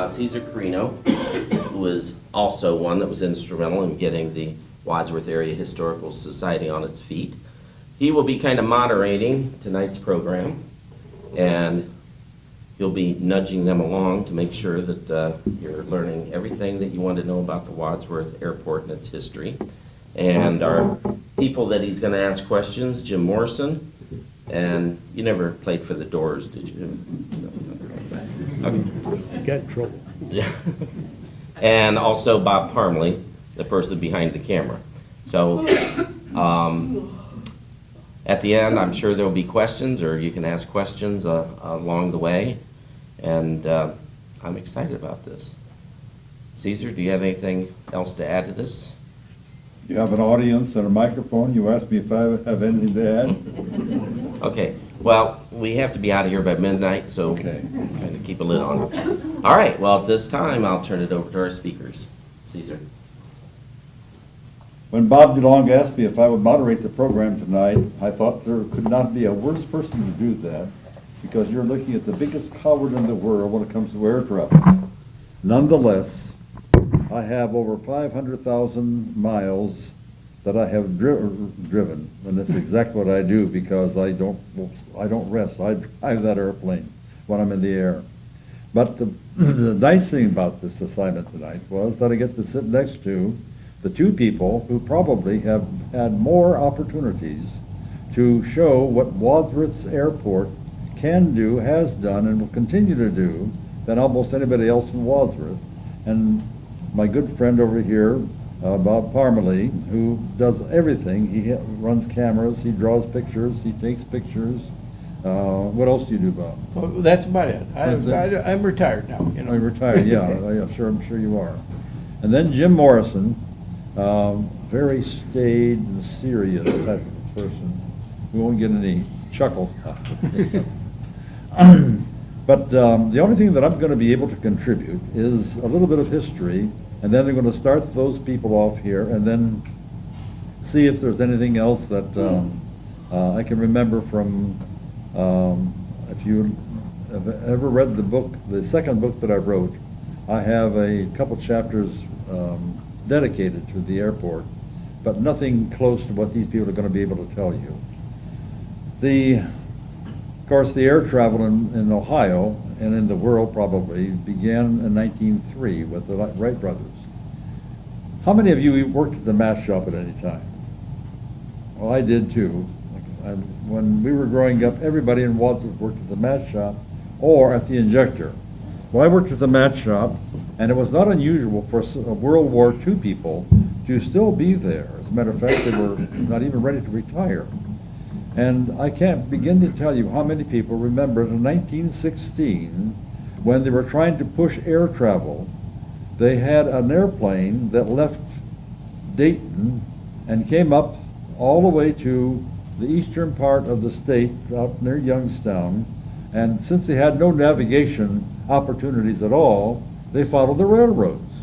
Caesar Carino, who is also one that was instrumental in getting the Wadsworth Area Historical Society on its feet. He will be kind of moderating tonight's program, and he'll be nudging them along to make sure that you're learning everything that you want to know about the Wadsworth Airport and its history. And our people that he's going to ask questions, Jim Morrison, and you never played for the Doors, did you? Okay. Got in trouble. Yeah. And also Bob Parmley, the person behind the camera. So at the end, I'm sure there'll be questions, or you can ask questions along the way. And I'm excited about this. Caesar, do you have anything else to add to this? You have an audience and a microphone. You asked me if I have anything to add. Okay. Well, we have to be out of here by midnight, so Okay. kind of keep a lid on it. All right. Well, at this time, I'll turn it over to our speakers. Caesar. When Bob DeLong asked me if I would moderate the program tonight, I thought there could not be a worse person to do that, because you're looking at the biggest coward in the world when it comes to air travel. Nonetheless, I have over 500,000 miles that I have driven, and that's exactly what I do, because I don't rest. I drive that airplane when I'm in the air. But the nice thing about this assignment tonight was that I get to sit next to the two people who probably have had more opportunities to show what Wadsworth Airport can do, has done, and will continue to do than almost anybody else in Wadsworth. And my good friend over here, Bob Parmley, who does everything. He runs cameras, he draws pictures, he takes pictures. What else do you do, Bob? Well, that's about it. That's it? I'm retired now. You know. Oh, you're retired, yeah, I'm sure you are. And then Jim Morrison, very staid and serious type of person. We won't get any chuckles. But the only thing that I'm going to be able to contribute is a little bit of history, and then they're going to start those people off here, and then see if there's anything else that I can remember from, if you have ever read the book, the second book that I wrote, I have a couple chapters dedicated to the airport, but nothing close to what these people are going to be able to tell you. Of course, the air travel in Ohio and in the world probably began in 1903 with the Wright brothers. How many of you worked at the mast shop at any time? Well, I did too. When we were growing up, everybody in Wadsworth worked at the mast shop or at the injector. Well, I worked at the mast shop, and it was not unusual for World War II people to still be there. As a matter of fact, they were not even ready to retire. And I can't begin to tell you how many people remember in 1916, when they were trying to push air travel, they had an airplane that left Dayton and came up all the way to the eastern part of the state, out near Youngstown. And since they had no navigation opportunities at all, they followed the railroads.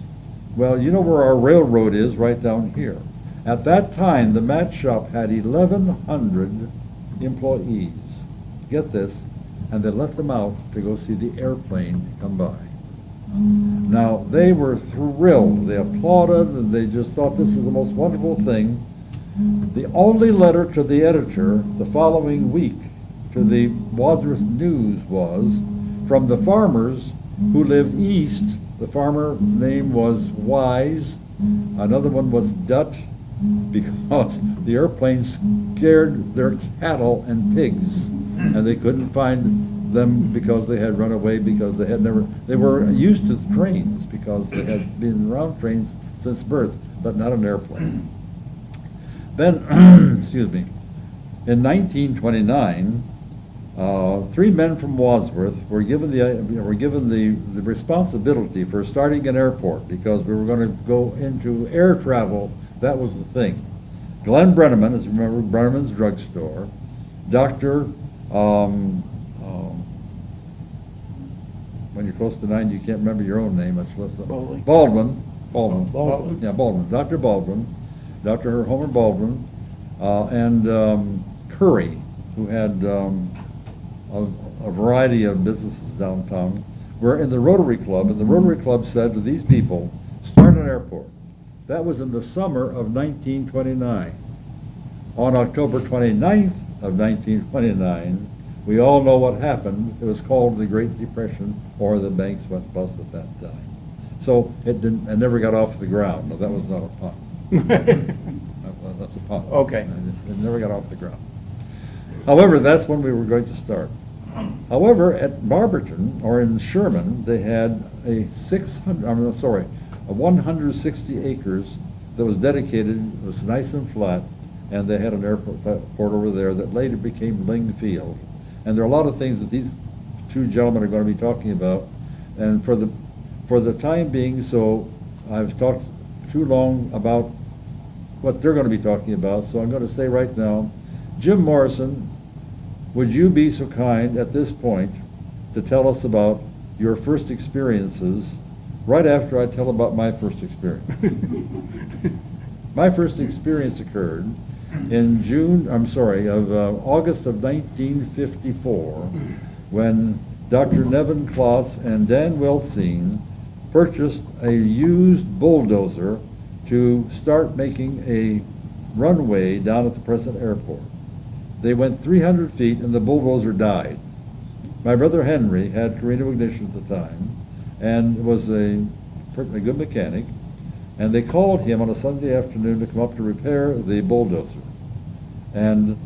Well, you know where our railroad is, right down here. At that time, the mat shop had 1,100 employees. Get this, and they let them out to go see the airplane come by. Now, they were thrilled. They applauded, and they just thought this is the most wonderful thing. The only letter to the editor the following week to the Wadsworth News was from the farmers who lived east. The farmer's name was Wise. Another one was Dutt, because the airplane scared their cattle and pigs, and they couldn't find them because they had run away, because they were used to the trains, because they had been around trains since birth, but not an airplane. Then, excuse me, in 1929, 3 men from Wadsworth were given the responsibility for starting an airport, because we were going to go into air travel. That was the thing. Glenn Brenneman, as you remember, Brenneman's Drugstore, Dr. When you're close to 9, you can't remember your own name. Baldwin. Yeah, Baldwin. Dr. Baldwin, Dr. Homer Baldwin, and Curry, who had a variety of businesses downtown, were in the Rotary Club, and the Rotary Club said to these people, start an airport. That was in the summer of 1929. On October 29th of 1929, we all know what happened. It was called the Great Depression, or the banks went bust at that time. So it never got off the ground. No, that was not a pun. That's a pun. Okay. It never got off the ground. However, that's when we were going to start. However, at Barberton, or in Sherman, they had a 160 acres that was dedicated. It was nice and flat, and they had an airport over there that later became Ling Field. And there are a lot of things that these two gentlemen are going to be talking about. And for the time being, so I've talked too long about what they're going to be talking about, so I'm going to say right now, Jim Morrison, would you be so kind at this point to tell us about your first experiences right after I tell about my first experience? My first experience occurred in August of 1954, when Dr. Nevin Kloss and Dan Wilsine purchased a used bulldozer to start making a runway down at the present airport. They went 300 feet and the bulldozer died. My brother Henry had Torino Ignition at the time and was a good mechanic, and they called him on a Sunday afternoon to come up to repair the bulldozer. And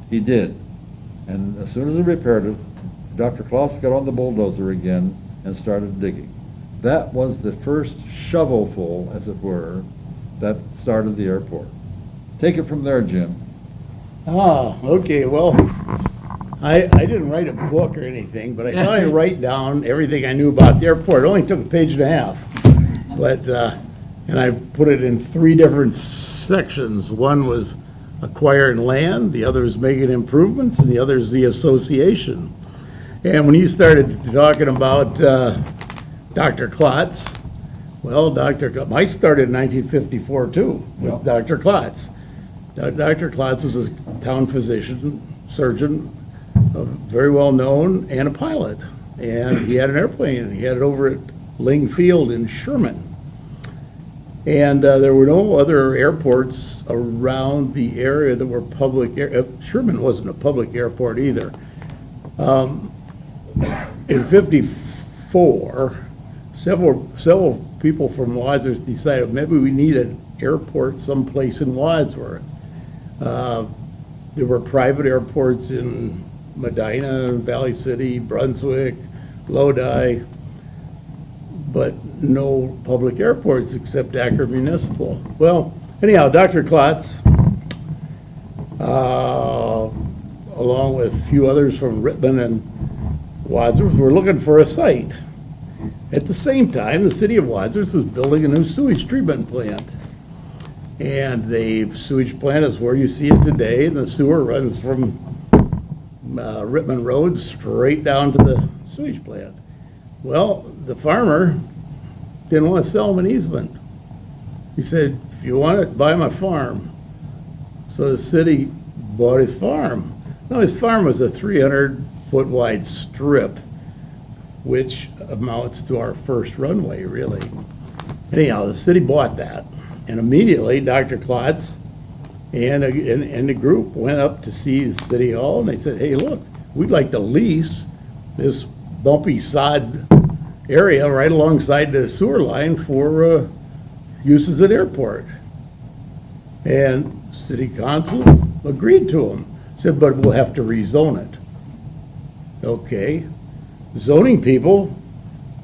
he did. And as soon as he repaired it, Dr. Kloss got on the bulldozer again and started digging. That was the first shovelful, as it were, that started the airport. Take it from there, Jim. Ah, okay, well, I didn't write a book or anything, but I thought I'd write down everything I knew about the airport. It only took a page and a half. But, and I put it in 3 different sections. One was acquiring land, the other is making improvements, and the other is the association. And when you started talking about Dr. Klotz, well, I started in 1954 too, with Dr. Klotz. Dr. Klotz was a town physician, surgeon, very well known, and a pilot. And he had an airplane, and he had it over at Ling Field in Sherman. And there were no other airports around the area that were public. Sherman wasn't a public airport either. In '54, several people from Wadsworth decided maybe we need an airport someplace in Wadsworth. There were private airports in Medina, Valley City, Brunswick, Lodi, but no public airports except Akron Municipal. Well, anyhow, Dr. Klotz, along with a few others from Rittman and Wadsworth, were looking for a site. At the same time, the city of Wadsworth was building a new sewage treatment plant. And the sewage plant is where you see it today, and the sewer runs from Rittman Road straight down to the sewage plant. Well, the farmer didn't want to sell him an easement. He said, if you want it, buy my farm. So the city bought his farm. Now, his farm was a 300-foot wide strip, which amounts to our first runway, really. Anyhow, the city bought that. And immediately, Dr. Klotz and the group went up to see the city hall, and they said, hey, look, we'd like to lease this bumpy sod area right alongside the sewer line for use as an airport. And city council agreed to them. Said, but we'll have to rezone it. Okay. Zoning people,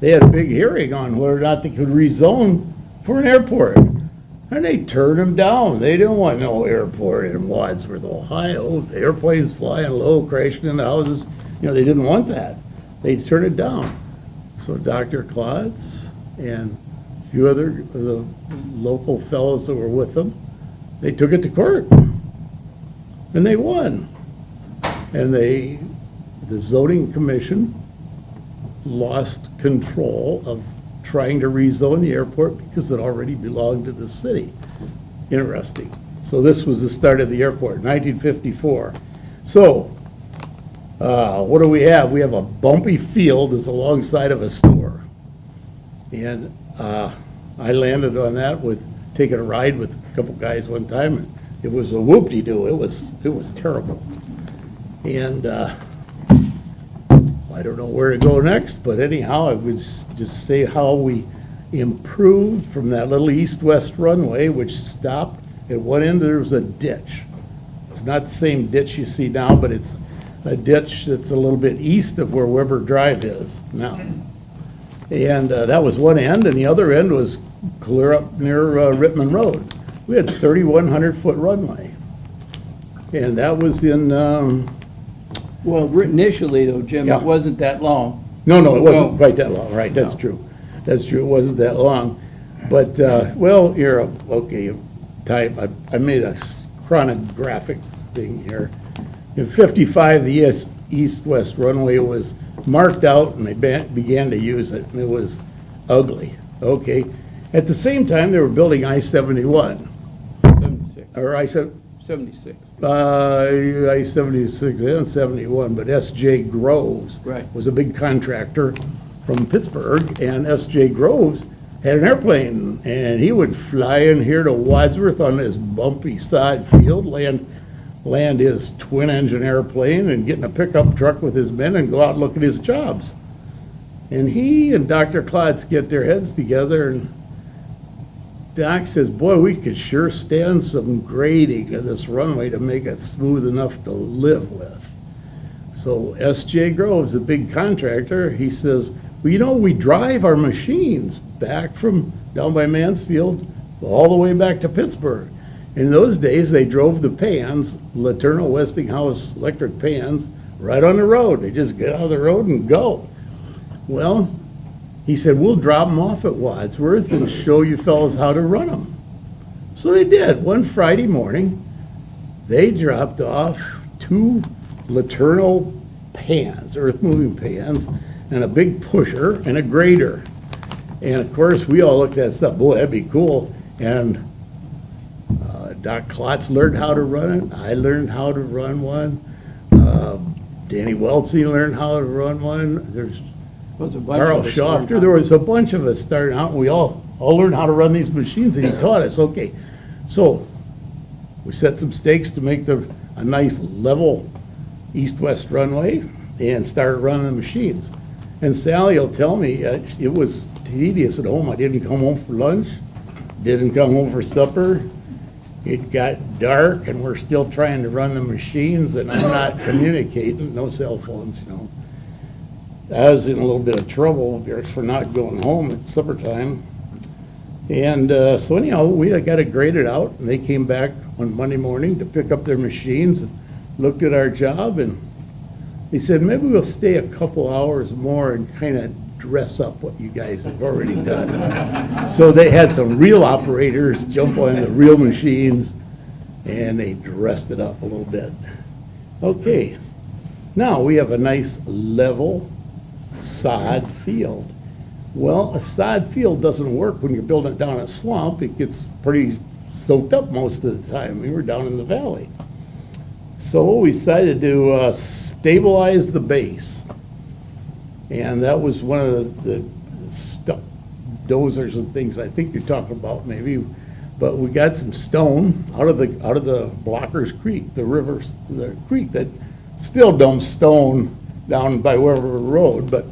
they had a big hearing on whether or not they could rezone for an airport. And they turned them down. They didn't want no airport in Wadsworth, Ohio. Airplanes flying low, crashing into houses. You know, they didn't want that. They turned it down. So Dr. Klotz and a few other of the local fellows that were with them, they took it to court. And they won. And the zoning commission lost control of trying to rezone the airport because it already belonged to the city. Interesting. So this was the start of the airport, 1954. So What do we have? We have a bumpy field that's alongside of a store. And I landed on that with taking a ride with a couple guys one time, and it was a whoop-de-doo. It was terrible. And I don't know where to go next, but anyhow, I would just say how we improved from that little east-west runway, which stopped. At one end, there was a ditch. It's not the same ditch you see now, but it's a ditch that's a little bit east of where Weber Drive is now. And that was one end, and the other end was clear up near Rittman Road. We had 3,100-foot runway. And that was in, Well, initially though, Jim, Yeah. it wasn't that long. no, it wasn't quite that long, right, that's true. That's true, it wasn't that long. But, well, here, okay, type, I made a chronographic thing here. In 55, the east-west runway was marked out, and they began to use it, and it was ugly, okay? At the same time, they were building I-71, 76. or 76. I-76 and 71, but S.J. Groves Right. was a big contractor from Pittsburgh, and S.J. Groves had an airplane, and he would fly in here to Wadsworth on this bumpy side field, land his twin-engine airplane, and get in a pickup truck with his men and go out and look at his jobs. And he and Dr. Klotz get their heads together, and Doc says, boy, we could sure stand some grading of this runway to make it smooth enough to live with. So S.J. Groves, a big contractor, he says, well, you know, we drive our machines back from down by Mansfield all the way back to Pittsburgh. In those days, they drove the pans, Laterno Westinghouse electric pans, right on the road. They just get out of the road and go. Well, he said, we'll drop them off at Wadsworth and show you fellas how to run them. So they did. One Friday morning, they dropped off 2 Laterno pans, earth-moving pans, and a big pusher and a grader. And of course, we all looked at that stuff, boy, that'd be cool. And Doc Klotz learned how to run it. I learned how to run one. Danny Weltsy learned how to run one. There's Was a bunch Carl of us learned Schofter. how- There was a bunch of us starting out, and we all learned how to run these machines, and he taught us. Okay, so we set some stakes to make a nice level east-west runway and started running the machines. And Sally will tell me it was tedious at home. I didn't come home for lunch, didn't come home for supper. It got dark, and we're still trying to run the machines, and I'm not communicating, no cell phones, you know. I was in a little bit of trouble for not going home at supper time. And so anyhow, we got it graded out, and they came back on Monday morning to pick up their machines and looked at our job, and they said, maybe we'll stay a couple hours more and kind of dress up what you guys have already done. So they had some real operators jump on the real machines, and they dressed it up a little bit. Okay, now we have a nice level sod field. Well, a sod field doesn't work when you're building it down a swamp. It gets pretty soaked up most of the time. We were down in the valley. So we decided to stabilize the base. And that was one of the dozers and things I think you're talking about maybe. But we got some stone out of the Blockers Creek, the creek that still dumps stone down by Weber Road. But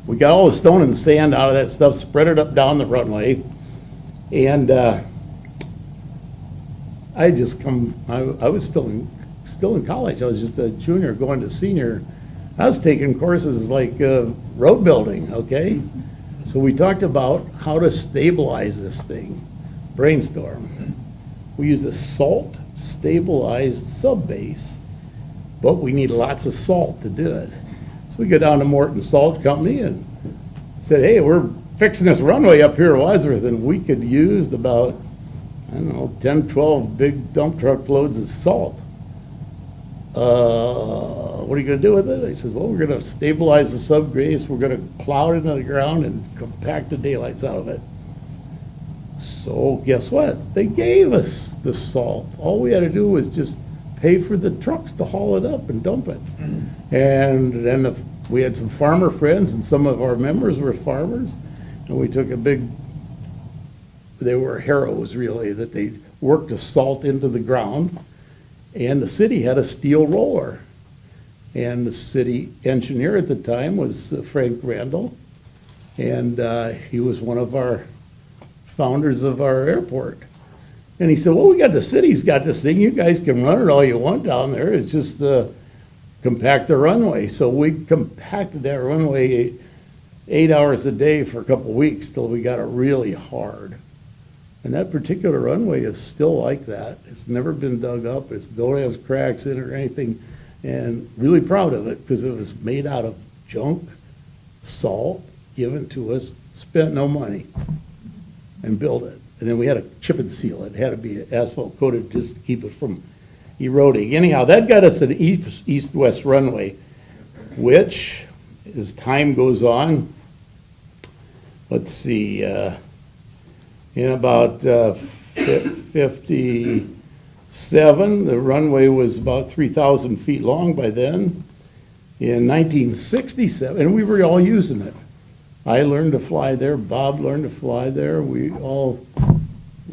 we got all the stone and sand out of that stuff, spread it up down the runway. And I was still in college. I was just a junior going to senior. I was taking courses like road building, okay? So we talked about how to stabilize this thing, brainstorm. We used a salt stabilized subbase, but we need lots of salt to do it. So we go down to Morton Salt Company and said, hey, we're fixing this runway up here at Wadsworth, and we could use about, I don't know, 10, 12 big dump truck loads of salt. What are you going to do with it? I says, well, we're going to stabilize the subbase. We're going to plow it into the ground and compact the daylights out of it. So guess what? They gave us the salt. All we had to do was just pay for the trucks to haul it up and dump it. And then we had some farmer friends, and some of our members were farmers, and we took a big, they were harrows really, that they worked the salt into the ground, and the city had a steel roller. And the city engineer at the time was Frank Randall, and he was one of our founders of our airport. And he said, well, the city's got this thing, you guys can run it all you want down there, it's just compact the runway. So we compacted that runway 8 hours a day for a couple of weeks till we got it really hard. And that particular runway is still like that. It's never been dug up, it don't have cracks in it or anything. And really proud of it because it was made out of junk, salt, given to us, spent no money, and built it. And then we had to chip and seal it. It had to be asphalt coated just to keep it from eroding. Anyhow, that got us an east-west runway, which, as time goes on, let's see, in about 57, the runway was about 3,000 feet long by then. In 1967, and we were all using it. I learned to fly there, Bob learned to fly there,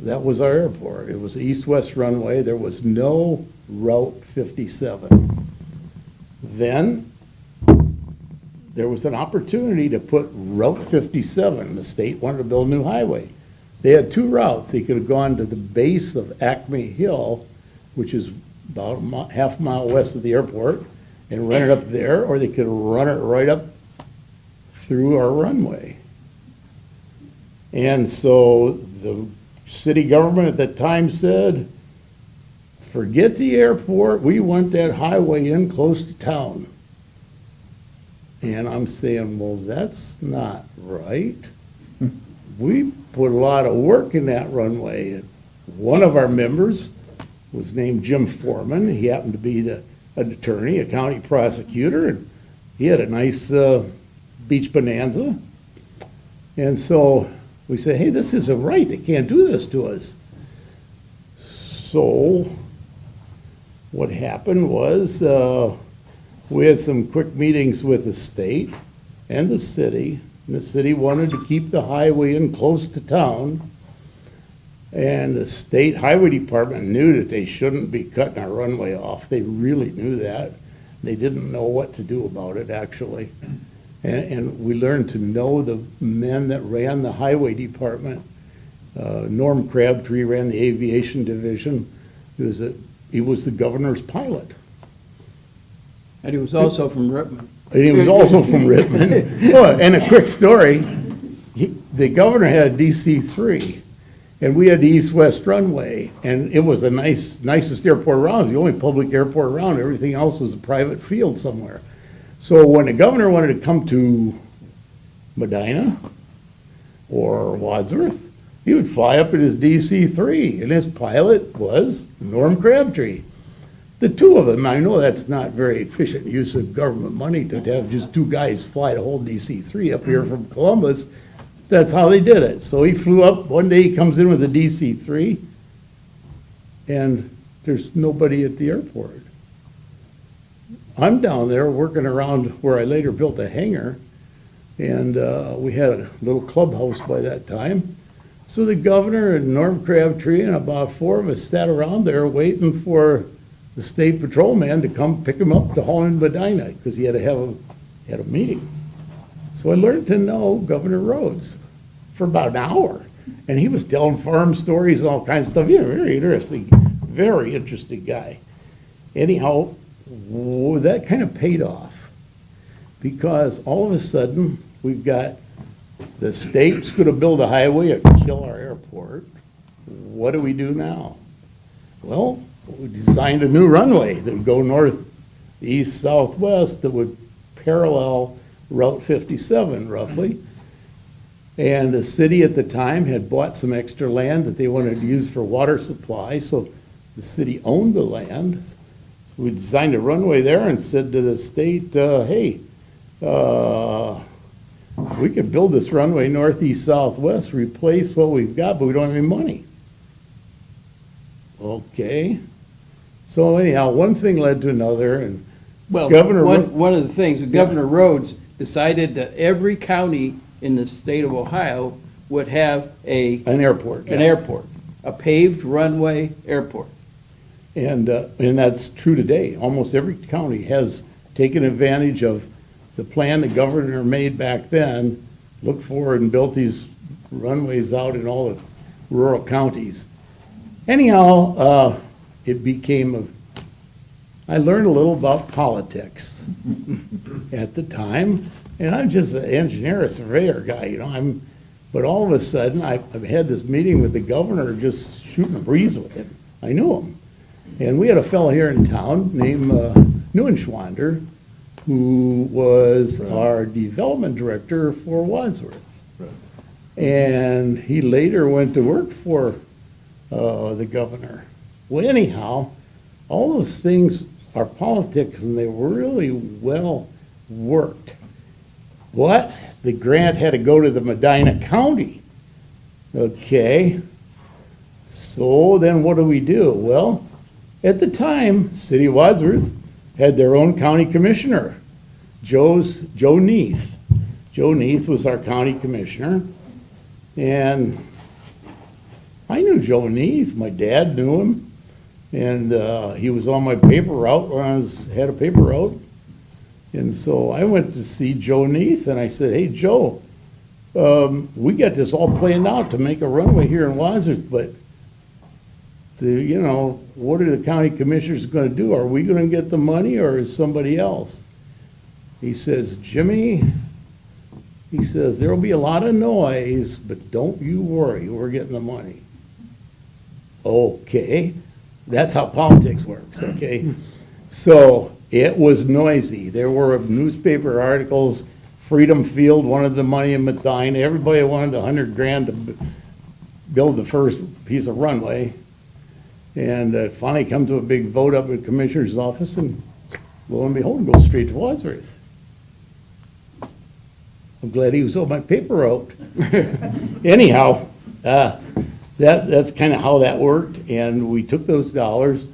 that was our airport. It was east-west runway, there was no Route 57. Then, there was an opportunity to put Route 57, the state wanted to build a new highway. They had two routes. They could have gone to the base of Acme Hill, which is about half a mile west of the airport, and run it up there, or they could run it right up through our runway. And so the city government at that time said, forget the airport, we want that highway in close to town. And I'm saying, well, that's not right. We put a lot of work in that runway. One of our members was named Jim Foreman. He happened to be an attorney, a county prosecutor, and he had a nice beach bonanza. And so we said, hey, this isn't right. They can't do this to us. So what happened was we had some quick meetings with the state and the city. And the city wanted to keep the highway in close to town. And the state highway department knew that they shouldn't be cutting our runway off. They really knew that. They didn't know what to do about it, actually. And we learned to know the men that ran the highway department. Norm Crabtree ran the aviation division. He was the governor's pilot. And he was also from Rittman. And he was also from Rittman. Oh, and a quick story, the governor had a DC-3, and we had the east-west runway, and it was the nicest airport around. It was the only public airport around. Everything else was a private field somewhere. So when the governor wanted to come to Medina or Wadsworth, he would fly up in his DC-3, and his pilot was Norm Crabtree. The two of them, I know that's not very efficient use of government money to have just two guys fly the whole DC-3 up here from Columbus. That's how they did it. So he flew up, one day he comes in with a DC-3, and there's nobody at the airport. I'm down there working around where I later built a hangar, and we had a little clubhouse by that time. So the governor and Norm Crabtree and about four of us sat around there waiting for the state patrolman to come pick him up to haul in Medina, because he had to have a meeting. So I learned to know Governor Rhodes for about an hour, and he was telling farm stories and all kinds of stuff. Yeah, very interesting guy. Anyhow, that kind of paid off, because all of a sudden we've got the state's going to build a highway and kill our airport. What do we do now? Well, we designed a new runway that would go north, east, southwest, that would parallel Route 57 roughly. And the city at the time had bought some extra land that they wanted to use for water supply, so the city owned the land. So we designed a runway there and said to the state, hey, we could build this runway northeast, southwest, replace what we've got, but we don't have any money. Okay. So anyhow, one thing led to another, and Well, Governor Ro- one of the things, Governor Rhodes decided that every county in the state of Ohio would have an airport. an airport, a paved runway airport. And that's true today. Almost every county has taken advantage of the plan the governor made back then, looked for and built these runways out in all the rural counties. Anyhow, it became I learned a little about politics at the time, and I'm just an engineer, a surveyor guy, you know, but all of a sudden, I've had this meeting with the governor, just shooting a breeze with him. I knew him. And we had a fellow here in town named Neuenschwander, who was our development director for Wadsworth. And he later went to work for the governor. Well, anyhow, all those things are politics, and they were really well worked. But the grant had to go to the Medina County. Okay. So then what do we do? Well, at the time, City of Wadsworth had their own county commissioner, Joe Neath. Joe Neath was our county commissioner, and I knew Joe Neath. My dad knew him, and he was on my paper route when I had a paper route. And so I went to see Joe Neath, and I said, "Hey, Joe, we got this all planned out to make a runway here in Wadsworth, but what are the county commissioners going to do? Are we going to get the money, or is somebody else?" He says, "Jimmy," he says, "there'll be a lot of noise, but don't you worry, we're getting the money." Okay, that's how politics works, okay? So it was noisy. There were newspaper articles. Freedom Field wanted the money in Medina. Everybody wanted $100,000 to build the first piece of runway. And it finally come to a big vote up at the commissioner's office, and lo and behold, it goes straight to Wadsworth. I'm glad he was on my paper route. Anyhow, that's kind of how that worked, and we took those dollars,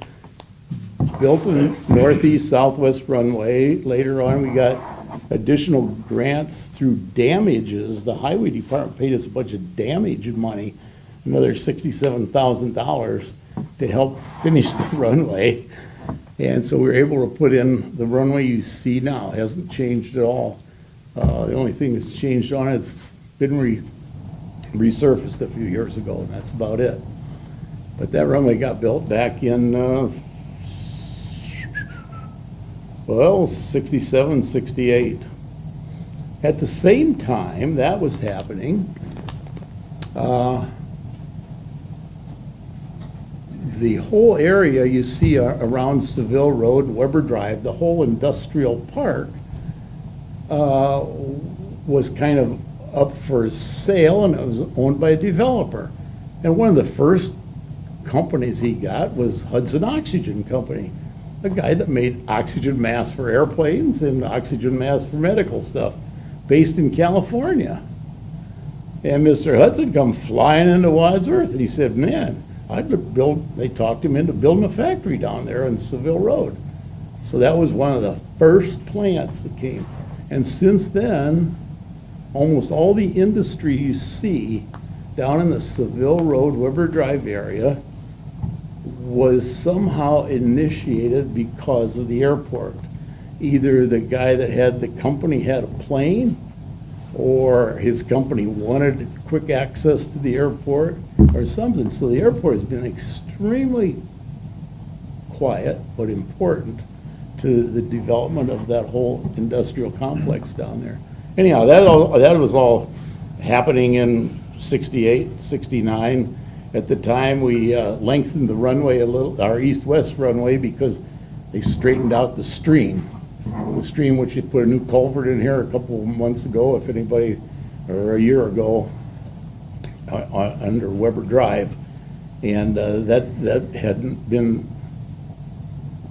built a northeast southwest runway. Later on, we got additional grants through damages. The highway department paid us a bunch of damage money, another $67,000 to help finish the runway. And so we were able to put in the runway you see now. It hasn't changed at all. The only thing that's changed on it has been resurfaced a few years ago, and that's about it. But that runway got built back in, 67, 68. At the same time that was happening, the whole area you see around Seville Road, Weber Drive, the whole industrial park was kind of up for sale, and it was owned by a developer. And one of the first companies he got was Hudson Oxygen Company, a guy that made oxygen masks for airplanes and oxygen masks for medical stuff, based in California. And Mr. Hudson come flying into Wadsworth, and he said, "Man, they talked him into building a factory down there on Seville Road." So that was one of the first plants that came. And since then, almost all the industry you see down in the Seville Road, Weber Drive area was somehow initiated because of the airport. Either the guy that had the company had a plane, or his company wanted quick access to the airport, or something. So the airport has been extremely quiet but important to the development of that whole industrial complex down there. Anyhow, that was all happening in 68, 69. At the time, we lengthened the runway a little, our east-west runway, because they straightened out the stream. The stream, which you put a new culvert in here a couple of months ago, if anybody, or a year ago, under Weber Drive. And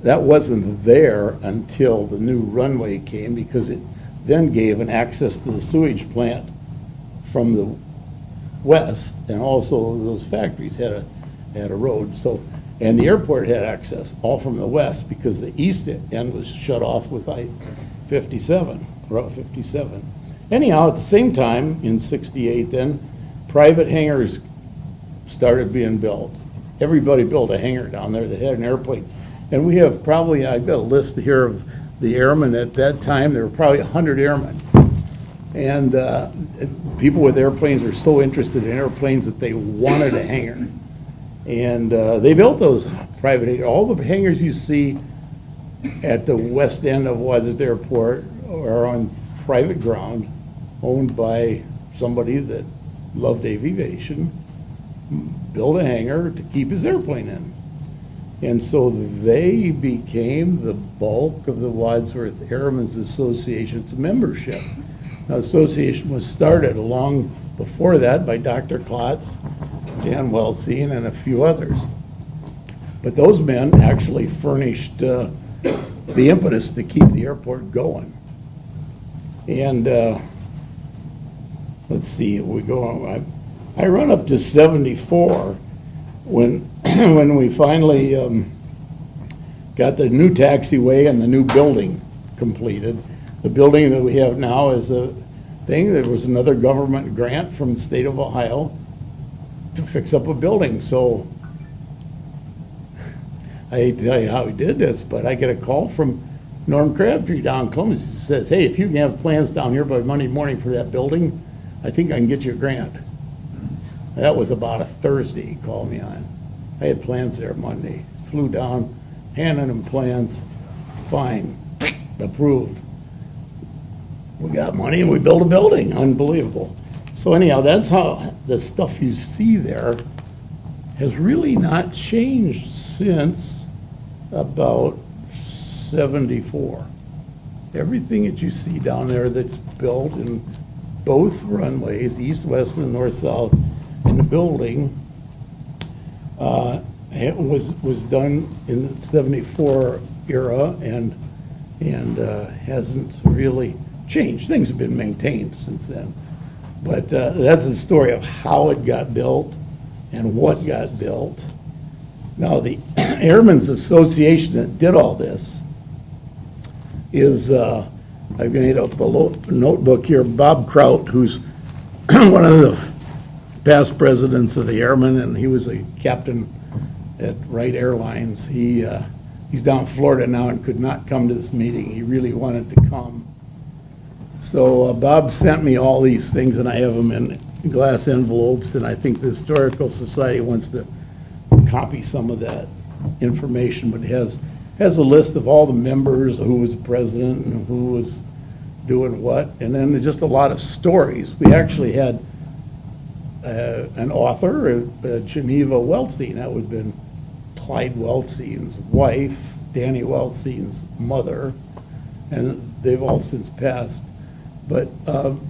that wasn't there until the new runway came, because it then gave an access to the sewage plant from the west, and also those factories had a road. So And the airport had access all from the west because the east end was shut off with I-57, Route 57. Anyhow, at the same time, in 68 then, private hangars started being built. Everybody built a hangar down there that had an airplane. And we have probably, I've got a list here of the airmen at that time. There were probably 100 airmen. And people with airplanes were so interested in airplanes that they wanted a hangar. And they built those private hangars. All the hangars you see at the west end of Wadsworth Airport are on private ground, owned by somebody that loved aviation, built a hangar to keep his airplane in. And so they became the bulk of the Wadsworth Airmen's Association's membership. The association was started long before that by Dr. Klotz, Dan Weltzine, and a few others. But those men actually furnished the impetus to keep the airport going. And let's see, we go on. I run up to 74 when when we finally got the new taxiway and the new building completed. The building that we have now is a thing. There was another government grant from the state of Ohio to fix up a building. So I hate to tell you how we did this, but I get a call from Norm Crabtree down in Columbus. He says, hey, if you can have plans down here by Monday morning for that building, I think I can get you a grant. That was about a Thursday he called me on. I had plans there Monday. Flew down, handed him plans, fine, approved. We got money and we built a building, unbelievable. So anyhow, that's how the stuff you see there has really not changed since about 74. Everything that you see down there that's built in both runways, east, west, and north, south, in the building, it was done in the 74 era and hasn't really changed. Things have been maintained since then. But that's the story of how it got built and what got built. Now, the Airmen's Association that did all this is, I've made up a notebook here, Bob Kraut, who's one of the past presidents of the Airmen, and he was a captain at Wright Airlines. He's down in Florida now and could not come to this meeting. He really wanted to come. So Bob sent me all these things, and I have them in glass envelopes, and I think the Historical Society wants to copy some of that information, but it has a list of all the members, who was president and who was doing what, and then there's just a lot of stories. We actually had an author, Geneva Weltzine. That would have been Clyde Weltzine's wife, Danny Weltzine's mother, and they've all since passed. But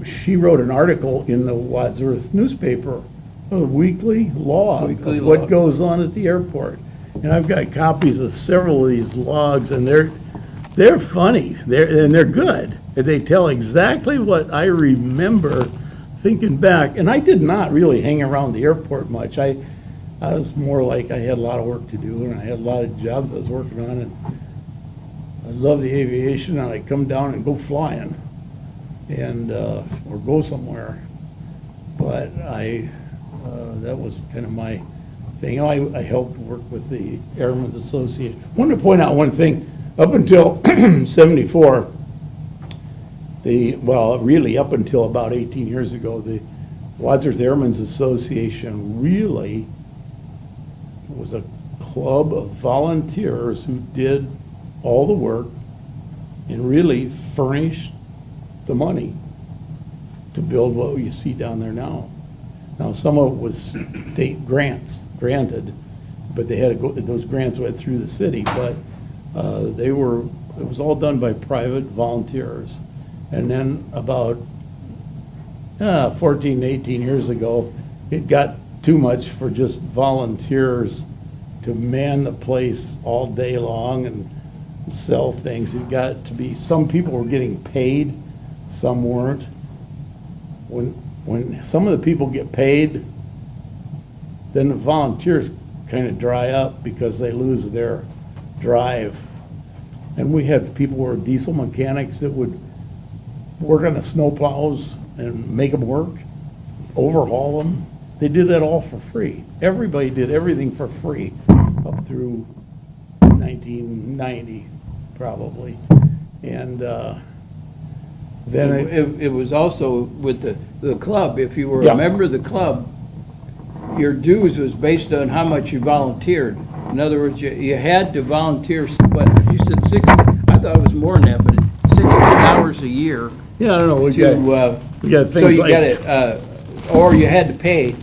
she wrote an article in the Wadsworth newspaper, a weekly log of what goes on at the airport. And I've got copies of several of these logs, and they're funny, they're good. And they tell exactly what I remember thinking back. And I did not really hang around the airport much. I was more like I had a lot of work to do, and I had a lot of jobs I was working on, and I love the aviation, and I'd come down and go flying, and or go somewhere. But that was kind of my thing. I helped work with the Airmen's Association. I wanted to point out one thing. Up until 74, really up until about 18 years ago, the Wadsworth Airmen's Association really was a club of volunteers who did all the work and really furnished the money to build what you see down there now. Now, some of it was state grants, granted, but they had to go, those grants went through the city, but it was all done by private volunteers. And then about 14, 18 years ago, it got too much for just volunteers to man the place all day long and sell things. It got to be, some people were getting paid, some weren't. When some of the people get paid, then the volunteers kind of dry up because they lose their drive. And we had people who were diesel mechanics that would work on the snow plows and make them work, overhaul them. They did that all for free. Everybody did everything for free up through 1990, probably. And then It was also with the club, if you were Yeah. a member of the club, your dues was based on how much you volunteered. In other words, you had to volunteer, what, you said 60, I thought it was more than that, but 60 hours a year yeah, I don't know, we to, got so things you like. got it, or you had to pay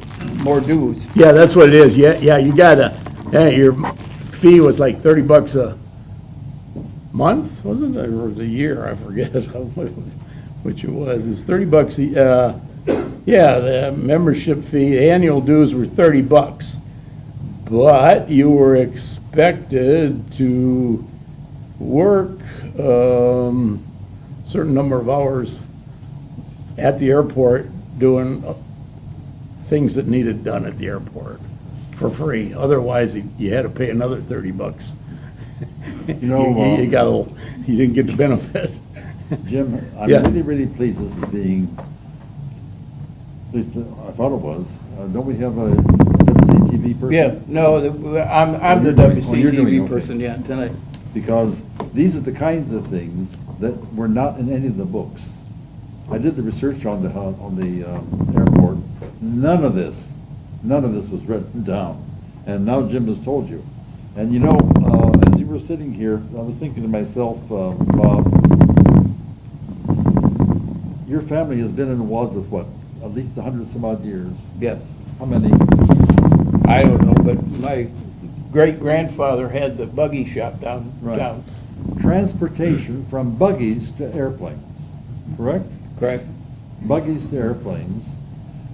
more dues. Yeah, that's what it is. Yeah, you gotta, yeah, your fee was like $30 a month, wasn't it, or a year? I forget which it was. It's $30 yeah, the membership fee, annual dues were $30, but you were expected to work certain number of hours at the airport doing things that needed done at the airport for free. Otherwise, you had to pay another $30. You know, You got you didn't get the benefit. Jim, I'm Yeah. really, really pleased this is being, at least I thought it was. Don't we have a WCTV person? Yeah, no, I'm the you're doing- oh, you're doing WCTV okay. person, yeah, tonight. Because these are the kinds of things that were not in any of the books. I did the research on the airport. None of this was written down. And now Jim has told you. And you know, as you were sitting here, I was thinking to myself, Bob, your family has been in Wadsworth, what, at least 100 some odd years? Yes. How many? I don't know, but my great-grandfather had the buggy shop down. Right. Transportation from buggies to airplanes, correct? Correct. Buggies to airplanes,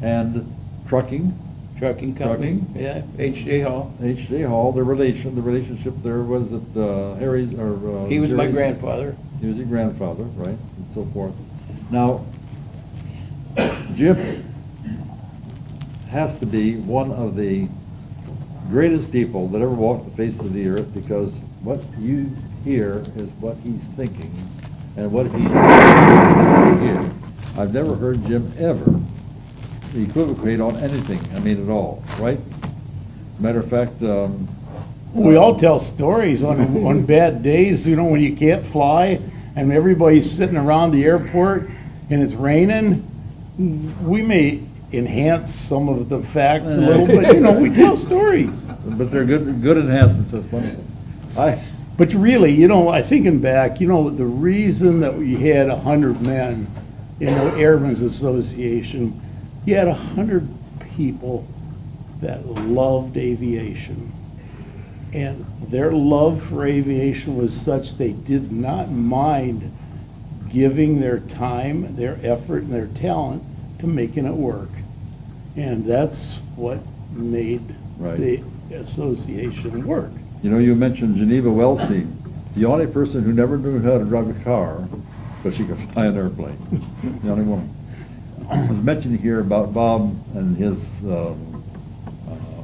and trucking, Trucking company, yeah, H.J. Hall. H.J. Hall, the relationship there, was it Harry's, or? He was my Jerry's? grandfather. He was your grandfather, right, and so forth. Now, Jim has to be one of the greatest people that ever walked the face of the earth, because what you hear is what he's thinking, and what he's here. I've never heard Jim ever equivocate on anything, I mean at all, right? Matter of fact, We all tell stories on bad days, you know, when you can't fly and everybody's sitting around the airport and it's raining. We may enhance some of the facts a little bit, you know, we tell stories. but they're good enhancements, that's wonderful. But really, you know, I thinking back, you know, the reason that we had 100 men in the Airmen's Association, you had 100 people that loved aviation. And their love for aviation was such they did not mind giving their time, their effort, and their talent to making it work. And that's what made Right. the association work. You know, you mentioned Geneva Welcy, the only person who never knew how to drive a car, but she could fly an airplane, the only woman. I was mentioning here about Bob and his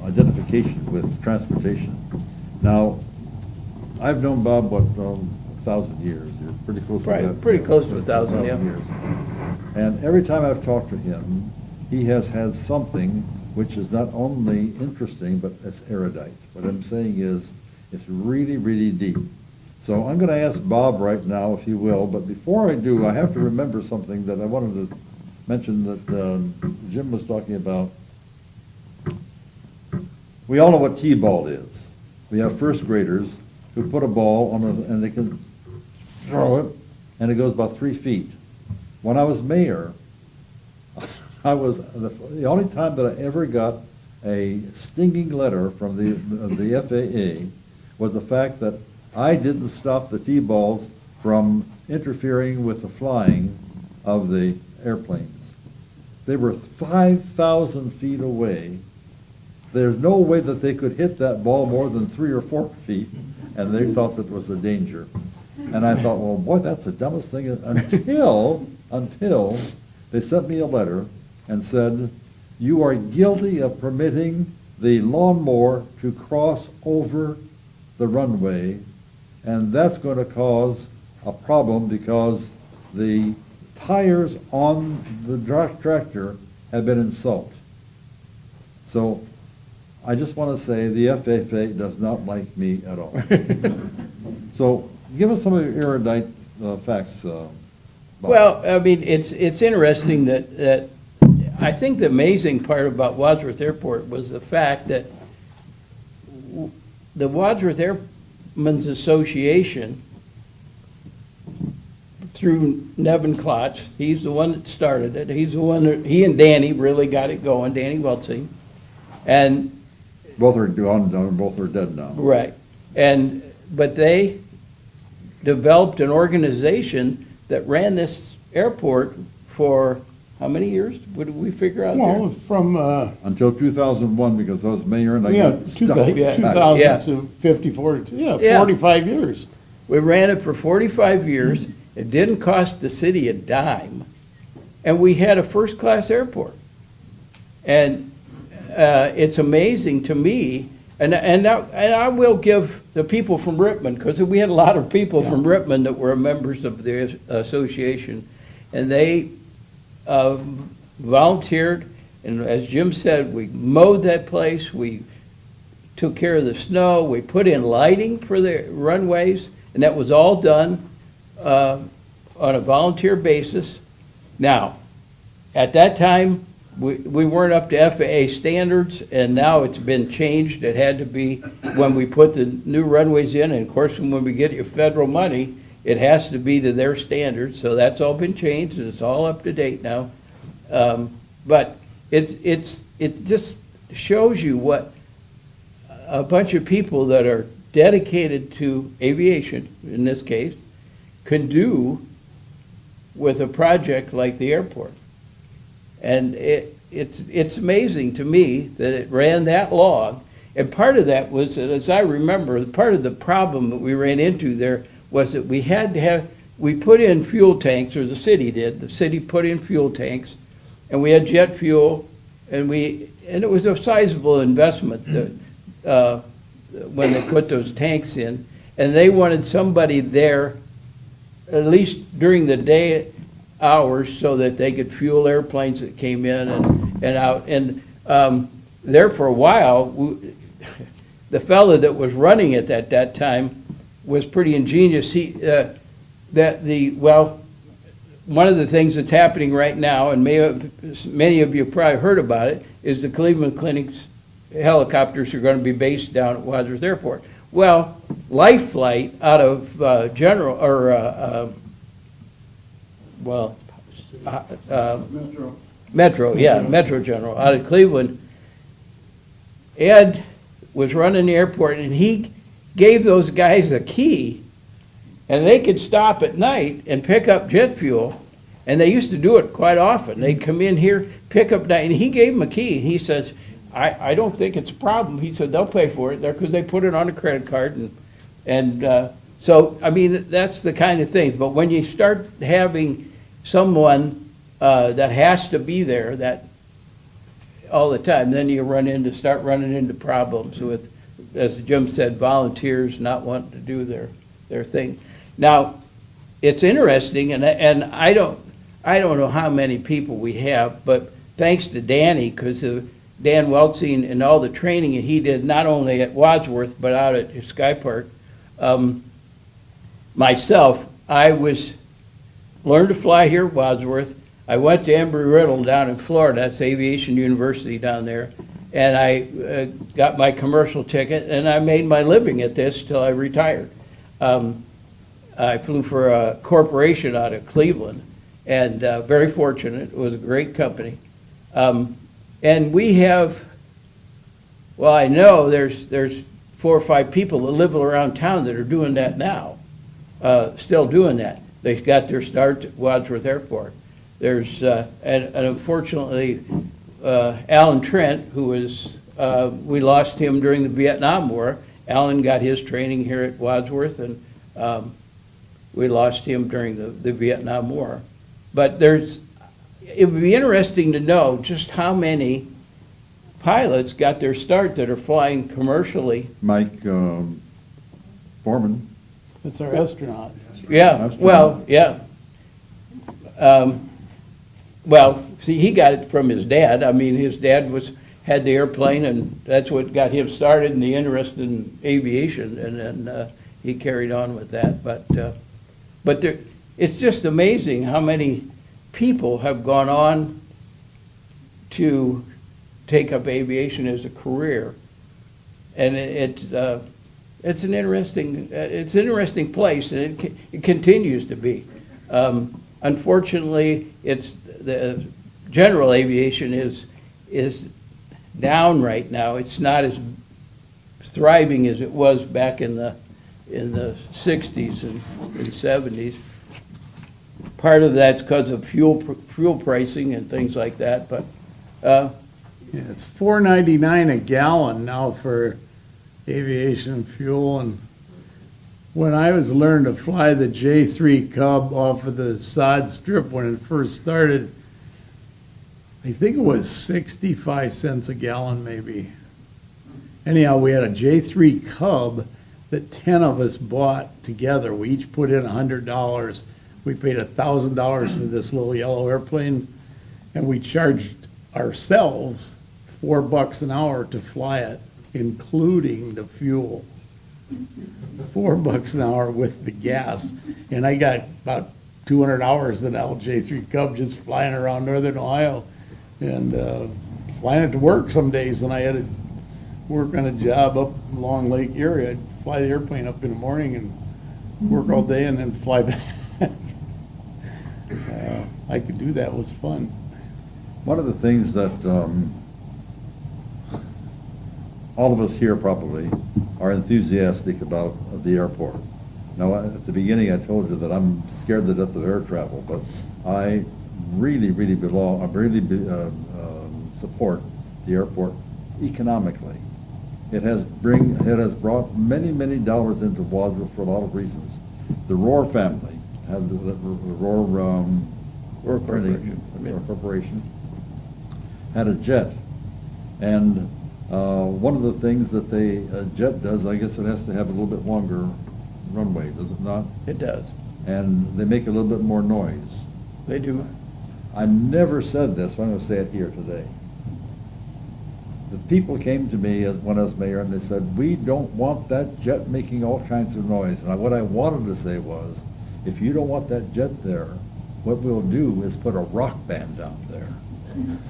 identification with transportation. Now, I've known Bob, 1,000 years? You're pretty close to Right, that. pretty close to 1,000, yeah. years. And every time I've talked to him, he has had something which is not only interesting, but it's erudite. What I'm saying is, it's really, really deep. So I'm going to ask Bob right now, if you will, but before I do, I have to remember something that I wanted to mention that Jim was talking about. We all know what T-ball is. We have first graders who put a ball on and they can throw it, and it goes about 3 feet. When I was mayor, I was, the only time that I ever got a stinging letter from the FAA was the fact that I didn't stop the T-balls from interfering with the flying of the airplanes. They were 5,000 feet away. There's no way that they could hit that ball more than 3 or 4 feet, and they thought that was a danger. And I thought, well, boy, that's the dumbest thing, until they sent me a letter and said, you are guilty of permitting the lawnmower to cross over the runway, and that's going to cause a problem because the tires on the tractor have been in salt. So I just want to say the FAA does not like me at all. So give us some of your erudite facts. Bob. Well, I mean, it's interesting that I think the amazing part about Wadsworth Airport was the fact that the Wadsworth Airmen's Association, through Nevin Klotz, he's the one that started it. He's the one that, he and Danny really got it going, Danny Weltsing. And Both are gone now, both are dead now. right. But they developed an organization that ran this airport for how many years? What did we figure out Well, there? from, Until 2001, because I was mayor and I yeah, got two stuck. thou- Yeah. 2000 to 54, Yeah. 45 years. We ran it for 45 years. It didn't cost the city a dime. And we had a first-class airport. And it's amazing to me, and I will give the people from Rittman, because we had a lot of people from Rittman that were members of the association, and they volunteered, and as Jim said, we mowed that place, we took care of the snow, we put in lighting for the runways, and that was all done on a volunteer basis. Now, at that time, we weren't up to FAA standards, and now it's been changed. It had to be when we put the new runways in, and of course, when we get your federal money, it has to be to their standards, so that's all been changed, and it's all up to date now. But it just shows you what a bunch of people that are dedicated to aviation, in this case, can do with a project like the airport. And it's amazing to me that it ran that long. And part of that was, as I remember, part of the problem that we ran into there was that we put in fuel tanks, or the city did. The city put in fuel tanks, and we had jet fuel, and it was a sizable investment when they put those tanks in. And they wanted somebody there, at least during the day hours, so that they could fuel airplanes that came in and out. And there for a while, the fellow that was running it at that time was pretty ingenious. One of the things that's happening right now, and many of you probably heard about it, is the Cleveland Clinic's helicopters are going to be based down at Wadsworth Airport. Well, Life Flight out of Metro General out of Cleveland. Ed was running the airport, and he gave those guys a key, and they could stop at night and pick up jet fuel, and they used to do it quite often. They'd come in here, pick up night, and he gave them a key, and he says, I don't think it's a problem. He said they'll pay for it there because they put it on a credit card, and so I mean that's the kind of thing. But when you start having someone that has to be there that all the time, then you start running into problems with, as Jim said, volunteers not wanting to do their thing. Now, it's interesting, and I don't know how many people we have, but thanks to Danny, because of Dan Weltsing and all the training he did, not only at Wadsworth but out at Sky Park. Myself, I learned to fly here at Wadsworth. I went to Embry-Riddle down in Florida, that's Aviation University down there, and I got my commercial ticket, and I made my living at this till I retired. I flew for a corporation out of Cleveland, and very fortunate. It was a great company. And we have, well, I know there's 4 or 5 people that live around town that are doing that now, still doing that. They got their start at Wadsworth Airport. There's, and unfortunately, Alan Trent, who was, we lost him during the Vietnam War. Alan got his training here at Wadsworth, and we lost him during the Vietnam War. But it would be interesting to know just how many pilots got their start that are flying commercially. Mike Foreman. It's our astronaut. Yeah, well, yeah. Well, see, he got it from his dad. I mean, his dad had the airplane, and that's what got him started in the interest in aviation, and then he carried on with that. But there, it's just amazing how many people have gone on to take up aviation as a career, and it's an interesting place, and it continues to be. Unfortunately, the general aviation is down right now. It's not as thriving as it was back in the 60s and 70s. Part of that's because of fuel pricing and things like that, but Yeah, it's $4.99 a gallon now for aviation fuel, and when I was learning to fly the J3 Cub off of the sod strip when it first started, I think it was 65 cents a gallon maybe. Anyhow, we had a J3 Cub that 10 of us bought together. We each put in $100. We paid $1,000 for this little yellow airplane, and we charged ourselves $4 an hour to fly it, including the fuel. $4 an hour with the gas, and I got about 200 hours in LJ3 Cub just flying around northern Ohio, and flying it to work some days when I had to work on a job up in Long Lake area. I'd fly the airplane up in the morning and work all day and then fly back. I could do that. It was fun. One of the things that all of us here probably are enthusiastic about the airport. Now, at the beginning, I told you that I'm scared to death of air travel, but I really support the airport economically. It has brought many dollars into Wadsworth for a lot of reasons. The Rohr family had the Rohr Corporation had a jet, and one of the things that a jet does, I guess it has to have a little bit longer runway, does it not? it does. And they make a little bit more noise. They do. I never said this, but I'm going to say it here today. The people came to me when I was mayor, and they said, we don't want that jet making all kinds of noise. And what I wanted to say was, if you don't want that jet there, what we'll do is put a rock band down there.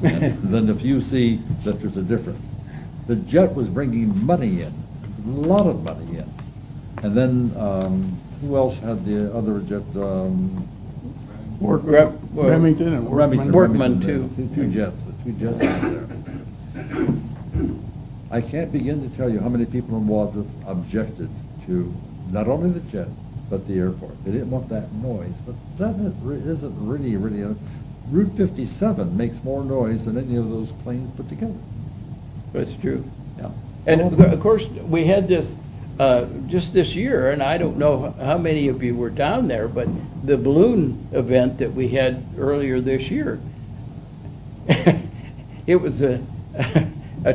And then if you see that there's a difference. The jet was bringing money in, a lot of money in. And then, who else had the other jet? Remington and Workman, too. Two jets out there. I can't begin to tell you how many people in Wadsworth objected to not only the jet, but the airport. They didn't want that noise, but that isn't really Route 57 makes more noise than any of those planes put together. That's true. Yeah. And of course, we had this just this year, and I don't know how many of you were down there, but the balloon event that we had earlier this year, it was a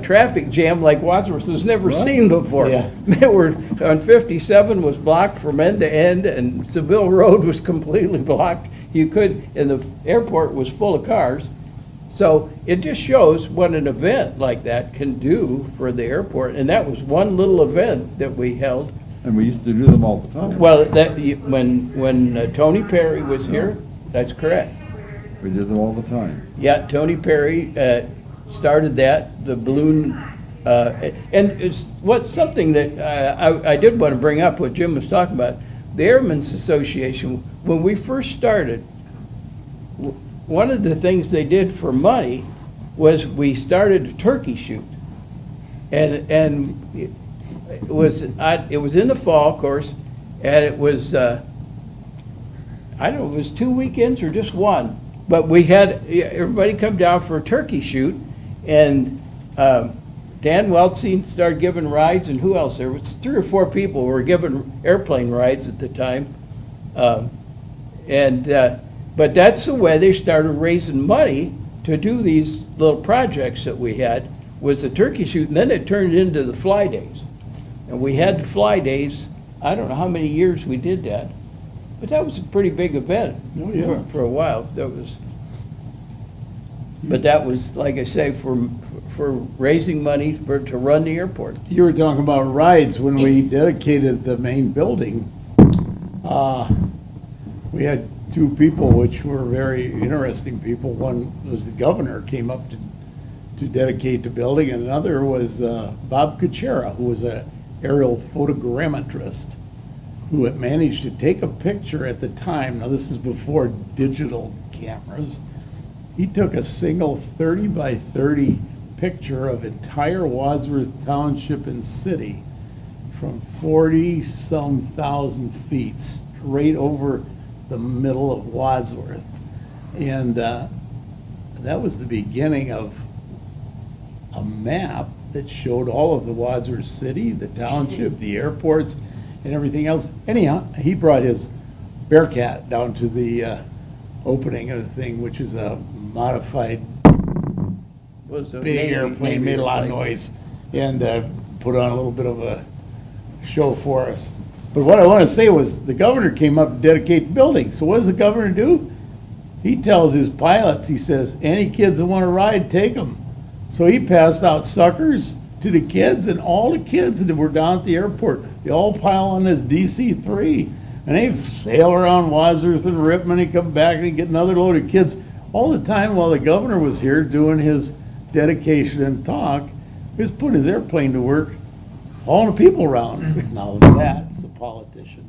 traffic jam like Wadsworth has never seen before. Yeah. There were, on 57 was blocked from end to end, and Seville Road was completely blocked. And the airport was full of cars. So it just shows what an event like that can do for the airport. And that was one little event that we held. And we used to do them all the time. Well, when Tony Perry was here, that's correct. We did them all the time. Yeah, Tony Perry started that, the balloon, and it's something that I did want to bring up, what Jim was talking about. The Airmen's Association, when we first started, one of the things they did for money was we started a turkey shoot, and it was in the fall, of course, and it was I don't know, it was 2 weekends or just one, but we had everybody come down for a turkey shoot, and Dan Weltzine started giving rides, and who else? There was 3 or 4 people who were giving airplane rides at the time, but that's the way they started raising money to do these little projects that we had. was the turkey shoot, and then it turned into the fly days. And we had the fly days, I don't know how many years we did that, but that was a pretty big event. Oh, yeah. For a while, but that was, like I say, for raising money to run the airport. You were talking about rides when we dedicated the main building. We had two people which were very interesting people. One was the governor came up to dedicate the building, and another was Bob Kuchera, who was an aerial photogrammetrist who had managed to take a picture at the time. Now, this is before digital cameras. He took a single 30 by 30 picture of entire Wadsworth Township and city from 40-some thousand feet straight over the middle of Wadsworth. And that was the beginning of a map that showed all of the Wadsworth city, the township, the airports, and everything else. Anyhow, he brought his Bearcat down to the opening of the thing, which is a modified Was a big Navy- airplane, Navy made a lot of airplane. noise, and put on a little bit of a show for us. But what I want to say was, the governor came up to dedicate the building. So what does the governor do? He tells his pilots, he says, any kids that want to ride, take them. So he passed out suckers to the kids, and all the kids that were down at the airport, they all pile on this DC-3, and they sail around Wadsworth and Ripon and come back and get another load of kids. All the time while the governor was here doing his dedication and talk, he was putting his airplane to work, hauling the people around. Now that's a politician.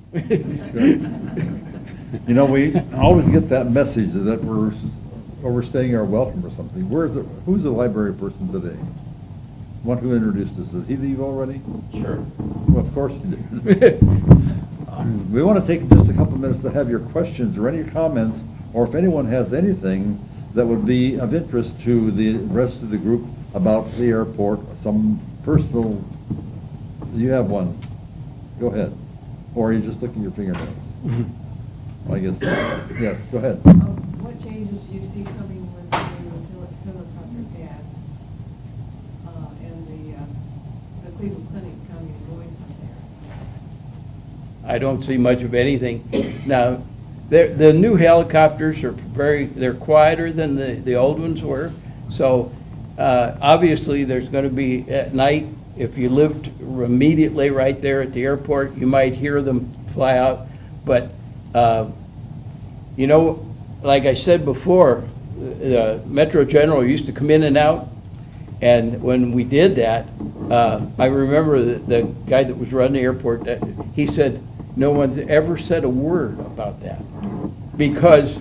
You know, we always get that message that we're overstaying our welcome or something. Who's the library person today? One who introduced us. Did he leave already? Sure. Well, of course he did. We want to take just a couple of minutes to have your questions or any comments, or if anyone has anything that would be of interest to the rest of the group about the airport, some personal, you have one. Go ahead. Or are you just licking your fingernails? I guess, yes, go ahead. What changes do you see coming with the helicopter pads and the Cleveland Clinic coming and going from there? I don't see much of anything. Now, the new helicopters are they're quieter than the old ones were. So obviously there's going to be at night, if you lived immediately right there at the airport, you might hear them fly out. But, you know, like I said before, the Metro General used to come in and out. And when we did that, I remember the guy that was running the airport, he said, no one's ever said a word about that. Because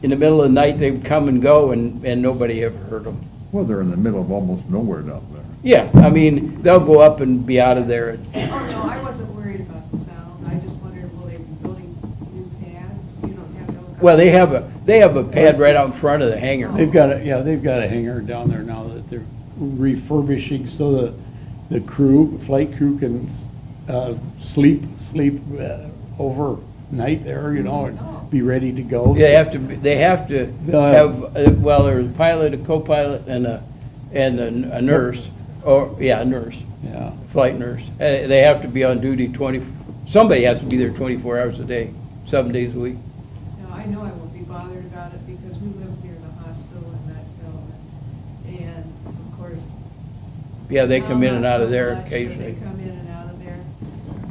in the middle of the night, they would come and go, and nobody ever heard them. Well, they're in the middle of almost nowhere down there. Yeah, I mean, they'll go up and be out of there. Oh, no, I wasn't worried about the sound. I just wondered, will they be building new pads? You don't have helicopters. Well, they have a pad right out in front of the hangar. They've got a hangar down there now that they're refurbishing so the flight crew can sleep overnight there, you know, and be ready to go. They have to have, well, there's a pilot, a co-pilot, and a nurse, a nurse. Yeah. Flight nurse. They have to be on duty somebody has to be there 24 hours a day, 7 days a week. No, I know I won't be bothered about it because we live near the hospital in that development. And of course. Yeah, they come in and not out of so there much, but occasionally. They come in and out of there.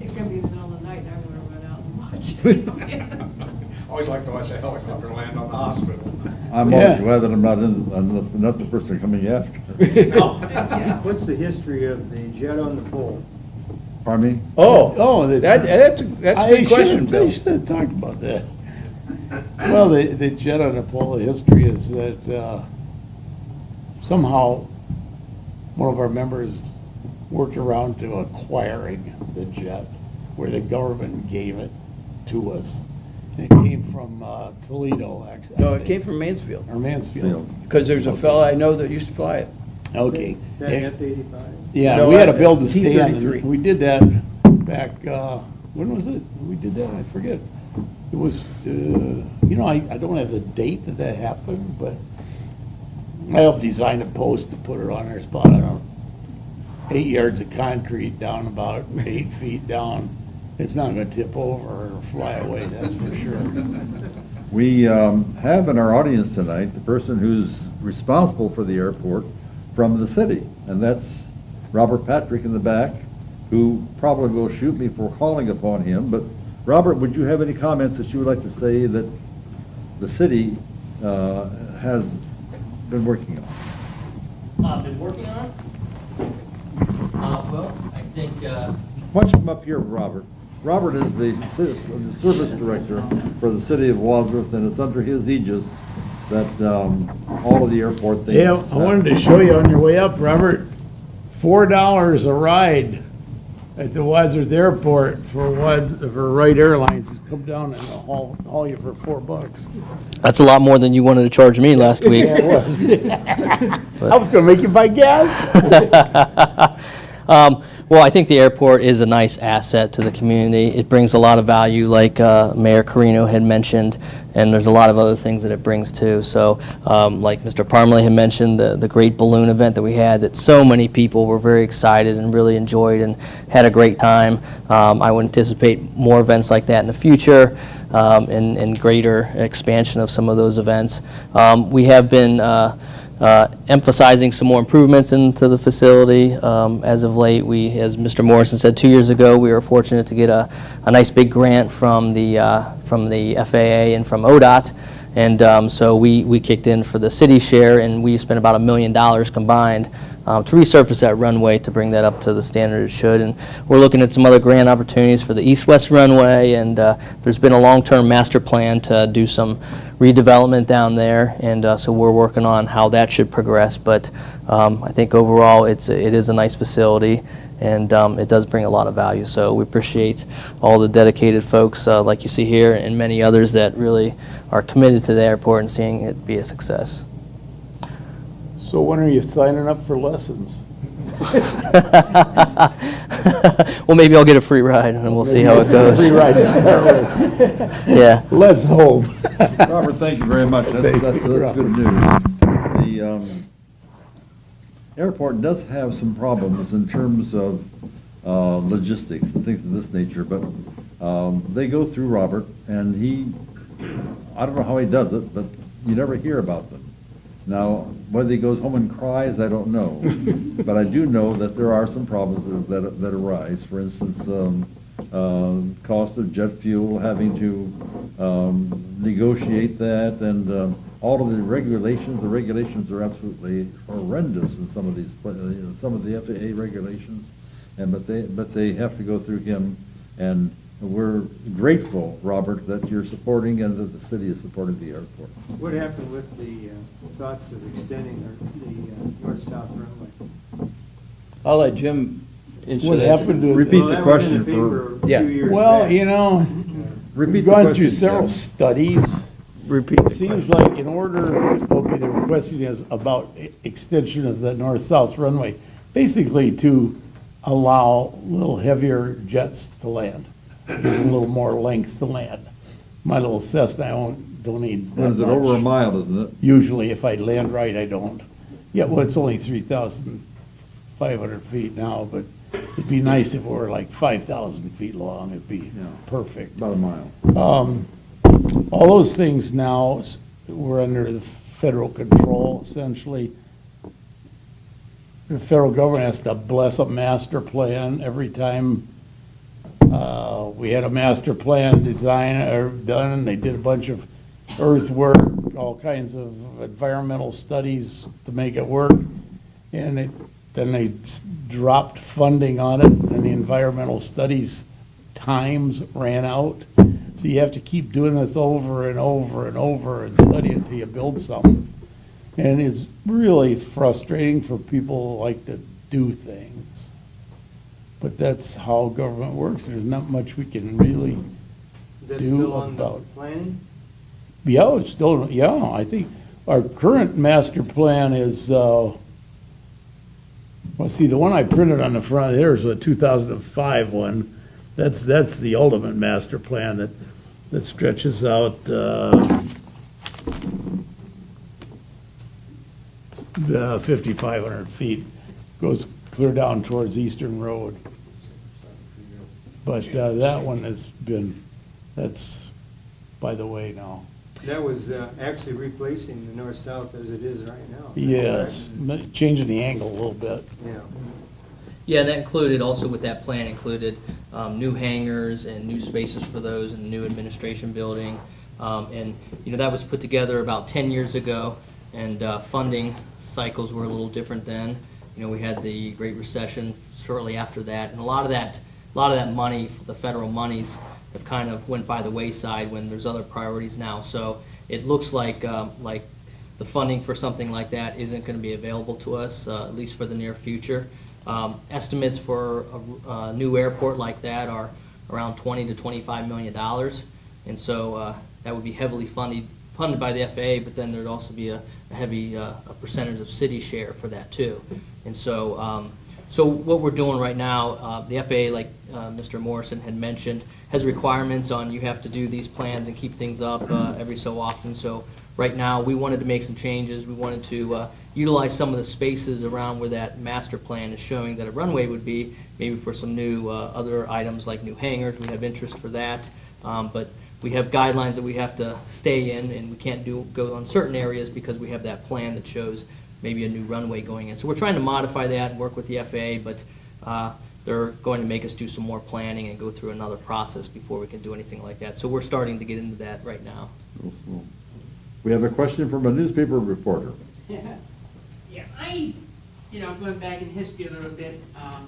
It can be the middle of the night and I want to run out and watch it. Always like to watch a helicopter land on the hospital. I'm always glad that I'm not the person coming after. Yes. What's the history of the jet on the pole? Pardon me? That's a good question, Bill. I should have talked about that. Well, the jet on the pole, the history is that somehow one of our members worked around to acquiring the jet, where the government gave it to us. It came from Toledo, actually. No, it came from Mansfield, Or Mansfield. because there's a fella I know that used to fly it. Okay. Is that F-85? Yeah, No, we had to build the stand. T-33. We did that back, when was it? We did that, I forget. It was, I don't have the date that happened, but I helped design a post to put it on there, spot, I don't know, 8 yards of concrete down about 8 feet down. It's not gonna tip over or fly away, that's for sure. We have in our audience tonight the person who's responsible for the airport from the city, and that's Robert Patrick in the back, who probably will shoot me for calling upon him. But Robert, would you have any comments that you would like to say that the city has been working on? Been working on? Well, I think, Why don't you come up here, Robert? Robert is the service director for the city of Wadsworth, and it's under his aegis that all of the airport things. Yeah, I wanted to show you on your way up, Robert, $4 a ride at the Wadsworth Airport for Wright Airlines. Come down and haul you for $4. that's a lot more than you wanted to charge me last week. Yeah, it was. I was gonna make you buy gas. Well, I think the airport is a nice asset to the community. It brings a lot of value, like Mayor Carino had mentioned, and there's a lot of other things that it brings too. So, like Mr. Parmalee had mentioned, the great balloon event that we had, that so many people were very excited and really enjoyed and had a great time. I would anticipate more events like that in the future, and greater expansion of some of those events. We have been emphasizing some more improvements into the facility. As of late, as Mr. Morrison said, 2 years ago, we were fortunate to get a nice big grant from the FAA and from ODOT, and so we kicked in for the city share, and we spent about $1 million combined to resurface that runway to bring that up to the standard it should. And we're looking at some other grant opportunities for the east-west runway, and there's been a long-term master plan to do some redevelopment down there, and so we're working on how that should progress. But I think overall it is a nice facility, and it does bring a lot of value. So we appreciate all the dedicated folks like you see here, and many others that really are committed to the airport and seeing it be a success. So when are you signing up for lessons? Well, maybe I'll get a free ride, and we'll see how it goes. Free ride to start with. Yeah. Let's hope. Robert, thank you very much. That's good news. The airport does have some problems in terms of logistics and things of this nature, but they go through Robert, and I don't know how he does it, but you never hear about them. Now, whether he goes home and cries, I don't know. But I do know that there are some problems that arise. For instance, cost of jet fuel, having to negotiate that, and all of the regulations. The regulations are absolutely horrendous in some of these, some of the FAA regulations, but they have to go through him. And we're grateful, Robert, that you're supporting and that the city is supporting the airport. What happened with the thoughts of extending the north-south runway? I'll let Jim answer What that. happened to? Repeat Well, the that was in question the paper Yeah. a few years Well, back. you know, Repeat we've the gone question, through several Jim. studies. Repeat. It seems like in order, okay, the question is about extension of the north-south runway, basically to allow a little heavier jets to land, give them a little more length to land. My little Cessna, I don't need that What is it, over a much. mile, isn't it? Usually, if I land right, I don't. Yeah, well, it's only 3,500 feet now, but it'd be nice if it were like 5,000 feet long. It'd be Yeah. perfect. About a mile. All those things now, we're under the federal control, essentially. The federal government has to bless a master plan every time we had a master plan design or done, and they did a bunch of earthwork, all kinds of environmental studies to make it work. And then they dropped funding on it, and the environmental studies times ran out. So you have to keep doing this over and over and over and study it until you build something. And it's really frustrating for people who like to do things. But that's how government works. There's not much we can really Is that do still on the about. planning? Yeah, it's still, yeah, I think our current master plan is, well, see, the one I printed on the front here is a 2005 one. That's the ultimate master plan that stretches out, 5,500 feet, goes clear down towards Eastern Road. But that one that's by the way now. That was actually replacing the north-south as it is right now. Yes, changing the angle a little bit. Yeah. Yeah, that included, also with that plan, included new hangars and new spaces for those in the new administration building. And, that was put together about 10 years ago, and funding cycles were a little different then. We had the Great Recession shortly after that, and a lot of that money, the federal monies, have kind of went by the wayside when there's other priorities now. So it looks like the funding for something like that isn't going to be available to us, at least for the near future. Estimates for a new airport like that are around $20 to $25 million, and so that would be heavily funded by the FAA, but then there'd also be a heavy a percentage of city share for that too. And so what we're doing right now, the FAA, like Mr. Morrison had mentioned, has requirements on you have to do these plans and keep things up every so often. So right now we wanted to make some changes. We wanted to utilize some of the spaces around where that master plan is showing that a runway would be, maybe for some new other items like new hangars. We have interest for that, but we have guidelines that we have to stay in, and we can't go on certain areas because we have that plan that shows maybe a new runway going in. So we're trying to modify that and work with the FAA, but they're going to make us do some more planning and go through another process before we can do anything like that. So we're starting to get into that right now. We have a question from a newspaper reporter. Yeah, going back in history a little bit, I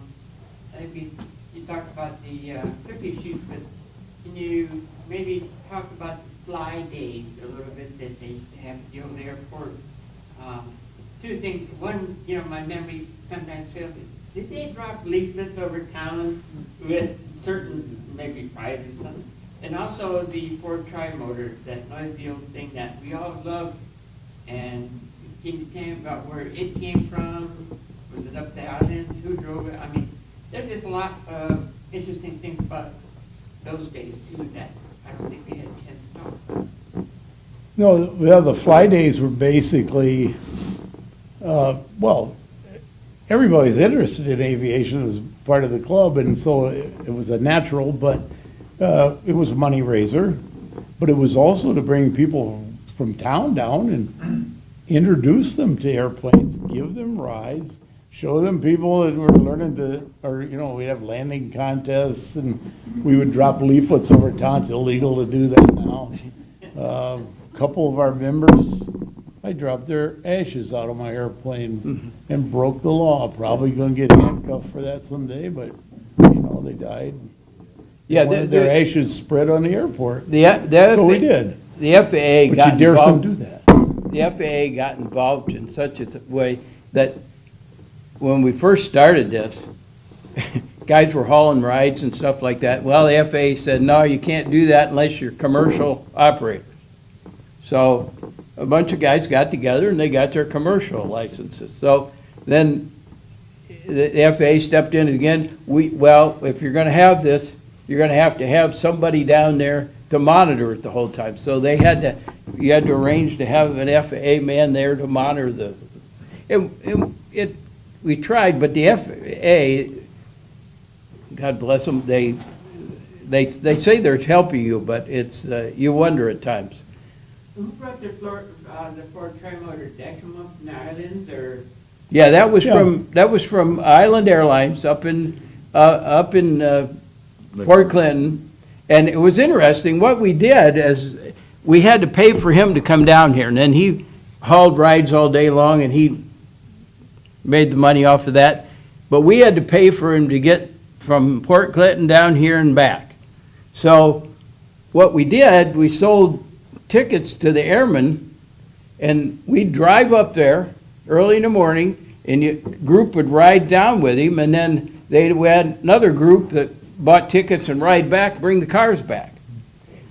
think you talked about the cookie shoot, but can you maybe talk about the fly days a little bit that they used to have at the old airport? Two things. One, my memory sometimes fails. Did they drop leaflets over town with certain maybe prizes or something? And also the Ford Tri-Motor, that noisy old thing that we all loved. And can you tell me about where it came from? Was it up the islands? Who drove it? I mean, there's just a lot of interesting things about those days too that I don't think we had a chance to talk about. No, the fly days were basically, everybody's interested in aviation as part of the club, and so it was a natural, but it was a money raiser. But it was also to bring people from town down and introduce them to airplanes, give them rides, show them people that were learning we'd have landing contests, and we would drop leaflets over town. It's illegal to do that now. A couple of our members, I dropped their ashes out of my airplane and broke the law. Probably going to get handcuffed for that someday, but they died. Yeah, Their ashes spread on the airport. So we did. The FAA But got you dare some involved. do that. The FAA got involved in such a way that when we first started this, guys were hauling rides and stuff like that. Well, the FAA said, no, you can't do that unless you're commercial operators. So a bunch of guys got together and they got their commercial licenses. So then the FAA stepped in again. If you're going to have this, you're going to have somebody down there to monitor it the whole time. So you had to arrange to have an FAA man there to monitor we tried, but the FAA, God bless them, they say they're helping you, but it's you wonder at times. Who brought the Ford Tri-Motor? Did that come up from the islands, or? Yeah, that was from Island Airlines up in Port Clinton, and it was interesting. What we did is we had to pay for him to come down here, and then he hauled rides all day long, and he made the money off of that. But we had to pay for him to get from Port Clinton down here and back. So what we did, we sold tickets to the airmen, and we'd drive up there early in the morning, and a group would ride down with him, and then we had another group that bought tickets and ride back, bring the cars back.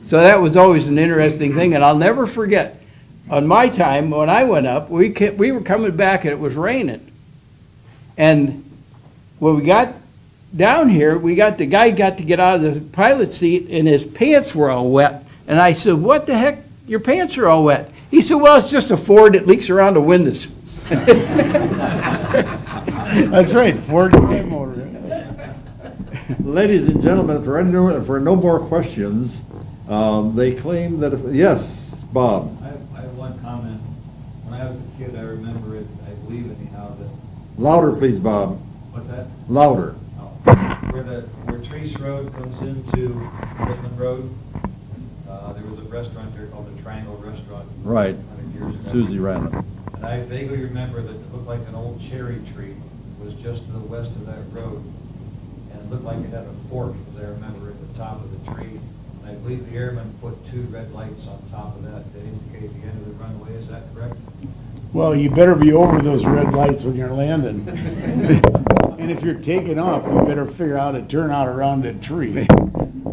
So that was always an interesting thing, and I'll never forget, on my time, when I went up, we were coming back and it was raining. And when we got down here, the guy got to get out of the pilot seat and his pants were all wet. And I said, what the heck? Your pants are all wet. He said, well, it's just a Ford that leaks around the windows. That's right, Ford Drive motor. Ladies and gentlemen, for no more questions, they claim that, yes, Bob? I have one comment. When I was a kid, I remember it, I believe anyhow, that, Louder, please, Bob. what's that? Louder. Where Trace Road comes into Richmond Road, there was a restaurant there called the Triangle Restaurant. Right. 100 years ago. Susie ran it. And I vaguely remember that it looked like an old cherry tree was just to the west of that road. And it looked like it had a fork, as I remember, at the top of the tree. And I believe the airmen put 2 red lights on top of that to indicate the end of the runway. Is that correct? Well, you better be over those red lights when you're landing. And if you're taking off, you better figure out how to turn out around that tree.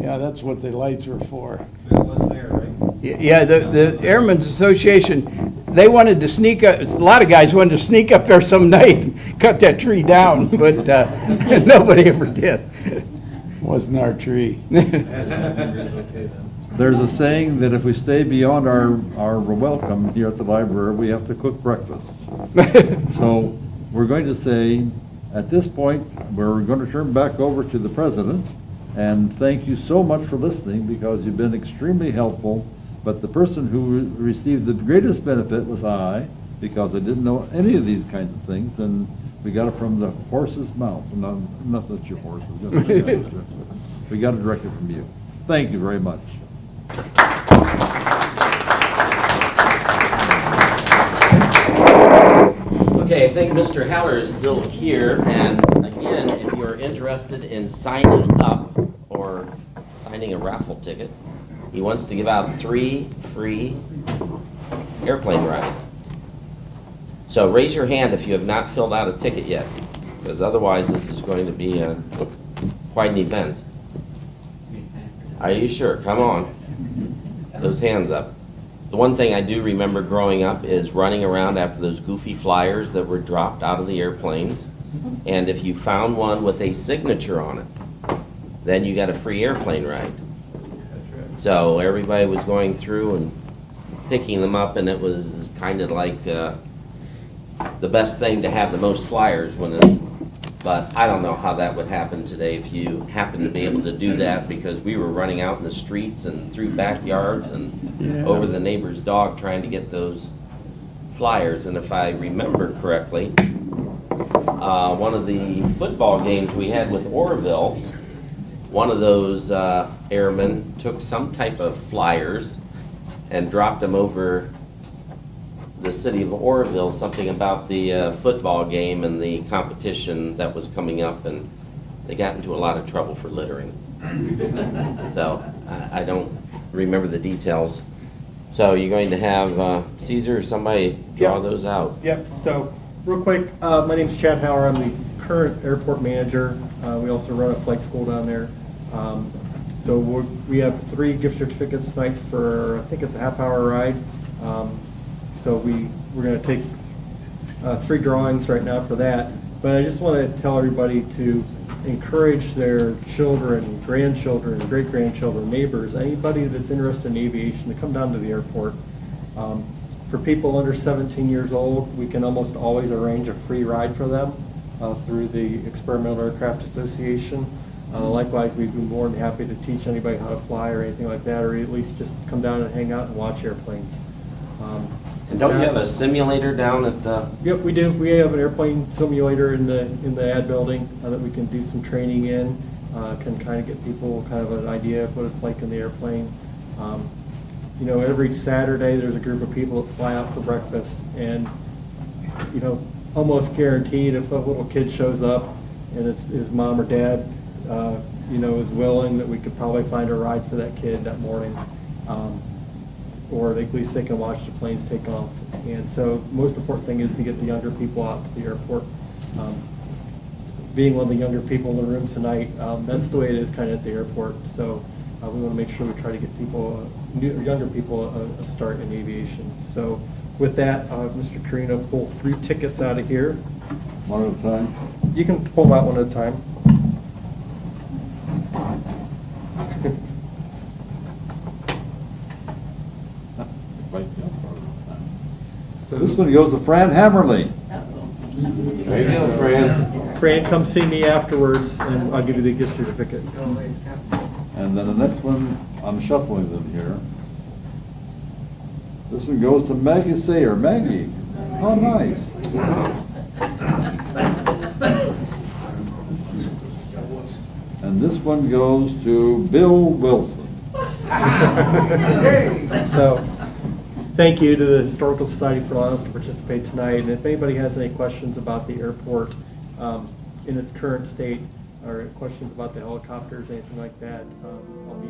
Yeah, that's what the lights were for. It wasn't there, right? Yeah, the Airmen's Association, they wanted to sneak up, a lot of guys wanted to sneak up there some night and cut that tree down, but nobody ever did. Wasn't our tree. Okay then. There's a saying that if we stay beyond our welcome here at the library, we have to cook breakfast. So we're going to say, at this point, we're going to turn back over to the president, and thank you so much for listening, because you've been extremely helpful. But the person who received the greatest benefit was I, because I didn't know any of these kinds of things, and we got it from the horse's mouth. Not that your horse is. We got it directly from you. Thank you very much. Okay, I think Mr. Heller is still here, and again, if you're interested in signing up or signing a raffle ticket, he wants to give out 3 free airplane rides. So raise your hand if you have not filled out a ticket yet, because otherwise this is going to be quite an event. Are you sure? Come on. Those hands up. The one thing I do remember growing up is running around after those goofy flyers that were dropped out of the airplanes. And if you found one with a signature on it, then you got a free airplane ride. So everybody was going through and picking them up, and it was kind of like the best thing to have the most flyers but I don't know how that would happen today if you happen to be able to do that, because we were running out in the streets and through backyards and over the neighbor's dog trying to get those flyers. And if I remember correctly, one of the football games we had with Orville, one of those airmen took some type of flyers and dropped them over the city of Orville, something about the football game and the competition that was coming up, and they got into a lot of trouble for littering. So I don't remember the details. So you're going to have Caesar or somebody draw those out. Yep, so real quick, my name's Chad Hauer. I'm the current airport manager. We also run a flight school down there. So we have 3 gift certificates tonight for, I think it's a half-hour ride. So we're going to take 3 drawings right now for that. But I just want to tell everybody to encourage their children, grandchildren, great-grandchildren, neighbors, anybody that's interested in aviation to come down to the airport. For people under 17 years old, we can almost always arrange a free ride for them through the Experimental Aircraft Association. Likewise, we'd be more than happy to teach anybody how to fly or anything like that, or at least just come down and hang out and watch airplanes. And don't you have a simulator down at the... Yep, we do. We have an airplane simulator in the ad building that we can do some training in, can kind of get people kind of an idea of what it's like in the airplane. You know, every Saturday there's a group of people that fly out for breakfast, and, you know, almost guaranteed if a little kid shows up and his mom or dad, you know, is willing, that we could probably find a ride for that kid that morning. Or at least they can watch the planes take off. And so most important thing is to get the younger people out to the airport. Being one of the younger people in the room tonight, that's the way it is kind of at the airport. So we want to make sure we try to get people, younger people, a start in aviation. So with that, Mr. Carino, pull 3 tickets out of here. One at a time? You can pull them out one at a time. This one goes to Fran Hammerly. There you go, Fran. Fran, come see me afterwards, and I'll give you the gift certificate. And then the next one, I'm shuffling them here. This one goes to Maggie Sayer. Maggie, how nice. And this one goes to Bill Wilson. So, thank you to the Historical Society for allowing us to participate tonight. And if anybody has any questions about the airport in its current state, or questions about the helicopters, anything like that, I'll be